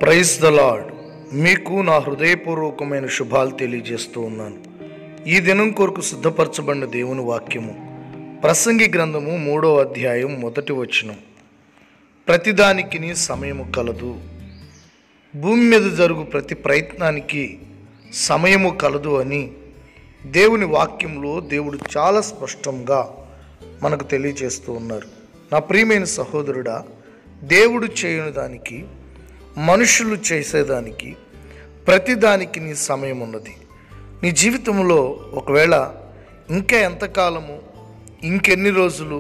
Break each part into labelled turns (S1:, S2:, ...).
S1: Praise the lord. మీకు నా హృదయపూర్వకమైన శుభాలు తెలియజేస్తూ ఉన్నాను. ఈ దినం కొరకు సిద్ధపరచబడిన దేవుని వాక్యము ప్రసంగి గ్రంథము 3వ అధ్యాయం 1వ వచనం. ప్రతిదానికి సమయము కలదు. భూమి మీద జరుగు ప్రతి ప్రయత్నానికి సమయము కలదు అని దేవుని వాక్యంలో దేవుడు చాలా స్పష్టంగా మనకు తెలియజేస్తూ ఉన్నారు. నా ప్రియమైన సహోదరుడా, దేవుడు చేయని దానికి, మనుషులు చేసేదానికి ప్రతిదానికి నీ సమయం ఉన్నది. నీ జీవితంలో ఒకవేళ ఇంకా ఎంతకాలము, ఇంకెన్ని రోజులు,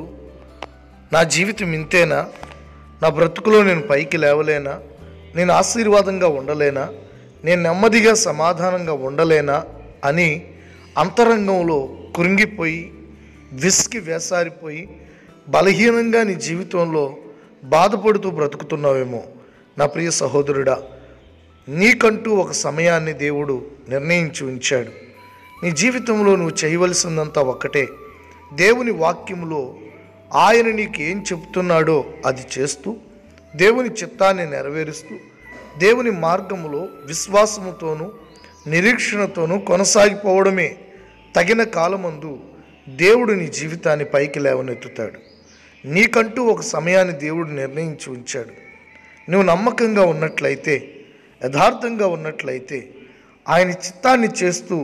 S1: నా జీవితం ఇంతేనా, నా బ్రతుకులో నేను పైకి లేవలేనా, నేను ఆశీర్వాదంగా ఉండలేనా, నేను నెమ్మదిగా సమాధానంగా ఉండలేనా అని అంతరంగంలో కృంగిపోయి విసికి వేసారిపోయి బలహీనంగా నీ జీవితంలో బాధపడుతూ బ్రతుకుతున్నావేమో. నా ప్రియ సహోదరుడా, నీకంటూ ఒక సమయాన్ని దేవుడు నిర్ణయించి ఉంచాడు. నీ జీవితంలో నువ్వు చేయవలసిందంతా ఒక్కటే. దేవుని వాక్యములో ఆయన నీకు ఏం చెప్తున్నాడో అది చేస్తూ, దేవుని చిత్తాన్ని నెరవేరుస్తూ, దేవుని మార్గములో విశ్వాసముతోనూ నిరీక్షణతోనూ కొనసాగిపోవడమే. తగిన కాలమందు దేవుడు నీ జీవితాన్ని పైకి లేవనెత్తుతాడు. నీకంటూ ఒక సమయాన్ని దేవుడు నిర్ణయించి ఉంచాడు. నువ్వు నమ్మకంగా ఉన్నట్లయితే, యథార్థంగా ఉన్నట్లయితే, ఆయన చిత్తాన్ని చేస్తూ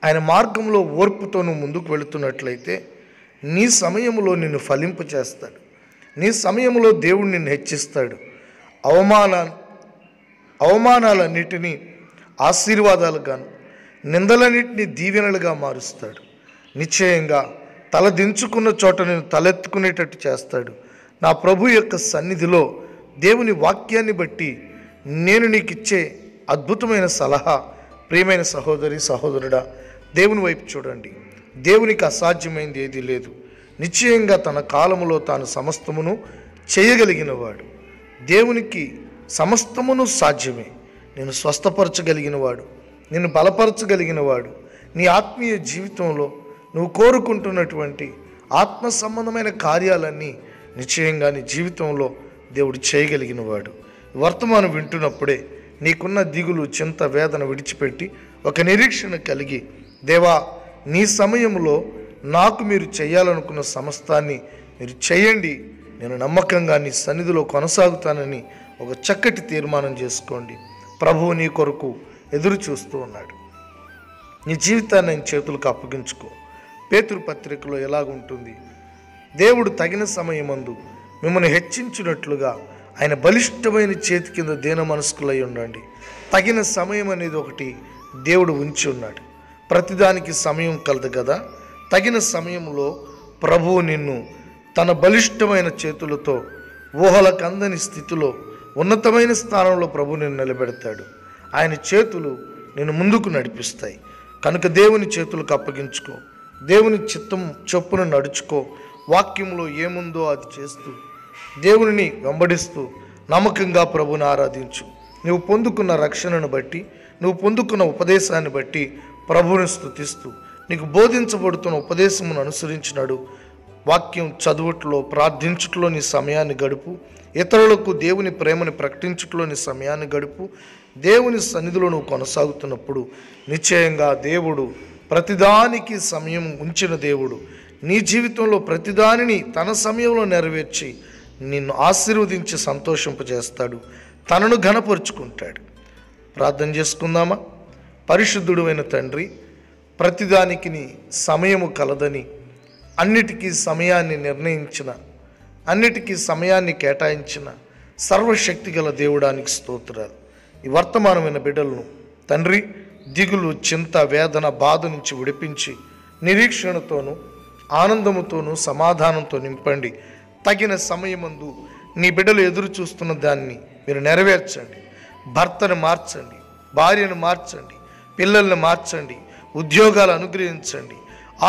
S1: ఆయన మార్గంలో ఓర్పుతో నువ్వు ముందుకు వెళుతున్నట్లయితే నీ సమయంలో నిన్ను ఫలింప చేస్తాడు. నీ సమయంలో దేవుడు నిన్ను హెచ్చిస్తాడు. అవమానాలన్నిటినీ ఆశీర్వాదాలుగాను, నిందలన్నిటినీ దీవెనలుగా మారుస్తాడు. నిశ్చయంగా తలదించుకున్న చోట నేను తలెత్తుకునేటట్టు చేస్తాడు. నా ప్రభు యొక్క సన్నిధిలో దేవుని వాక్యాన్ని బట్టి నేను నీకు ఇచ్చే అద్భుతమైన సలహా, ప్రియమైన సహోదరి సహోదరుడా, దేవుని వైపు చూడండి. దేవునికి అసాధ్యమైంది ఏదీ లేదు. నిశ్చయంగా తన కాలములో తాను సమస్తమును చేయగలిగినవాడు. దేవునికి సమస్తమును సాధ్యమే. నేను స్వస్థపరచగలిగినవాడు, నిన్ను బలపరచగలిగినవాడు. నీ ఆత్మీయ జీవితంలో నువ్వు కోరుకుంటున్నటువంటి ఆత్మ సంబంధమైన కార్యాలన్నీ నిశ్చయంగా నీ జీవితంలో దేవుడు చేయగలిగినవాడు. వర్తమానం వింటున్నప్పుడే నీకున్న దిగులు, చింత, వేదన విడిచిపెట్టి ఒక నిరీక్షణ కలిగి, దేవా, నీ సమయంలో నాకు మీరు చేయాలనుకున్న సమస్తాన్ని మీరు చేయండి, నేను నమ్మకంగా నీ సన్నిధిలో కొనసాగుతానని ఒక చక్కటి తీర్మానం చేసుకోండి. ప్రభువు నీ కొరకు ఎదురు చూస్తూ ఉన్నాడు. నీ జీవితాన్ని ఆయన చేతులకు అప్పగించుకో. పేతురు పత్రికలో ఎలాగుంటుంది? దేవుడు తగిన సమయమందు మిమ్మల్ని హెచ్చించినట్లుగా ఆయన బలిష్టమైన చేతి కింద దీన మనస్కులై ఉండండి. తగిన సమయం అనేది ఒకటి దేవుడు ఉంచి ఉన్నాడు. ప్రతిదానికి సమయం కలదు కదా. తగిన సమయంలో ప్రభువు నిన్ను తన బలిష్టమైన చేతులతో ఊహలకు అందని స్థితిలో ఉన్నతమైన స్థానంలో ప్రభు నిన్ను నిలబెడతాడు. ఆయన చేతులు నిన్ను ముందుకు నడిపిస్తాయి. కనుక దేవుని చేతులకు అప్పగించుకో. దేవుని చిత్తం చొప్పున నడుచుకో. వాక్యంలో ఏముందో అది చేస్తూ, దేవుని వెంబడిస్తూ నమ్మకంగా ప్రభుని ఆరాధించు. నువ్వు పొందుకున్న రక్షణను బట్టి, నువ్వు పొందుకున్న ఉపదేశాన్ని బట్టి ప్రభువుని స్తుతిస్తూ, నీకు బోధించబడుతున్న ఉపదేశమును అనుసరించినాడు. వాక్యం చదువుట్లో, ప్రార్థించుట్లో నీ సమయాన్ని గడుపు. ఇతరులకు దేవుని ప్రేమని ప్రకటించుట్లో నీ సమయాన్ని గడుపు. దేవుని సన్నిధిలో నువ్వు కొనసాగుతున్నప్పుడు నిశ్చయంగా దేవుడు ప్రతిదానికి సమయం ఉంచిన దేవుడు నీ జీవితంలో ప్రతిదానిని తన సమయంలో నెరవేర్చి నిన్ను ఆశీర్వదించి సంతోషింపజేస్తాడు. తనను ఘనపరుచుకుంటాడు. ప్రార్థన చేసుకుందామా? పరిశుద్ధుడు అయిన తండ్రి, ప్రతిదానికి నీ సమయము కలదని, అన్నిటికీ సమయాన్ని నిర్ణయించిన, అన్నిటికీ సమయాన్ని కేటాయించిన సర్వశక్తి గల దేవుడానికి స్తోత్రాలు. ఈ వర్తమానమైన బిడ్డలను తండ్రి, దిగులు, చింత, వేదన, బాధ నుంచి విడిపించి నిరీక్షణతోనూ ఆనందముతోనూ సమాధానంతో నింపండి. తగిన సమయమందు నీ బిడ్డలు ఎదురు చూస్తున్న దాన్ని మీరు నెరవేర్చండి. భర్తను మార్చండి, భార్యను మార్చండి, పిల్లల్ని మార్చండి, ఉద్యోగాలు అనుగ్రహించండి,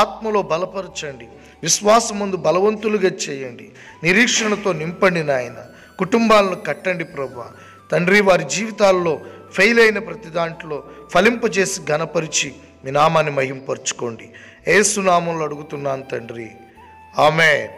S1: ఆత్మలో బలపరచండి, విశ్వాసమందు బలవంతులుగా చేయండి, నిరీక్షణతో నింపండి నాయన. కుటుంబాలను కట్టండి ప్రభువా. తండ్రి, వారి జీవితాల్లో ఫెయిల్ అయిన ప్రతి దాంట్లో ఫలింపజేసి ఘనపరిచి మీ నామాన్ని మహింపరచుకోండి. యేసు నామంలో అడుగుతున్నాను తండ్రి, ఆమేన్.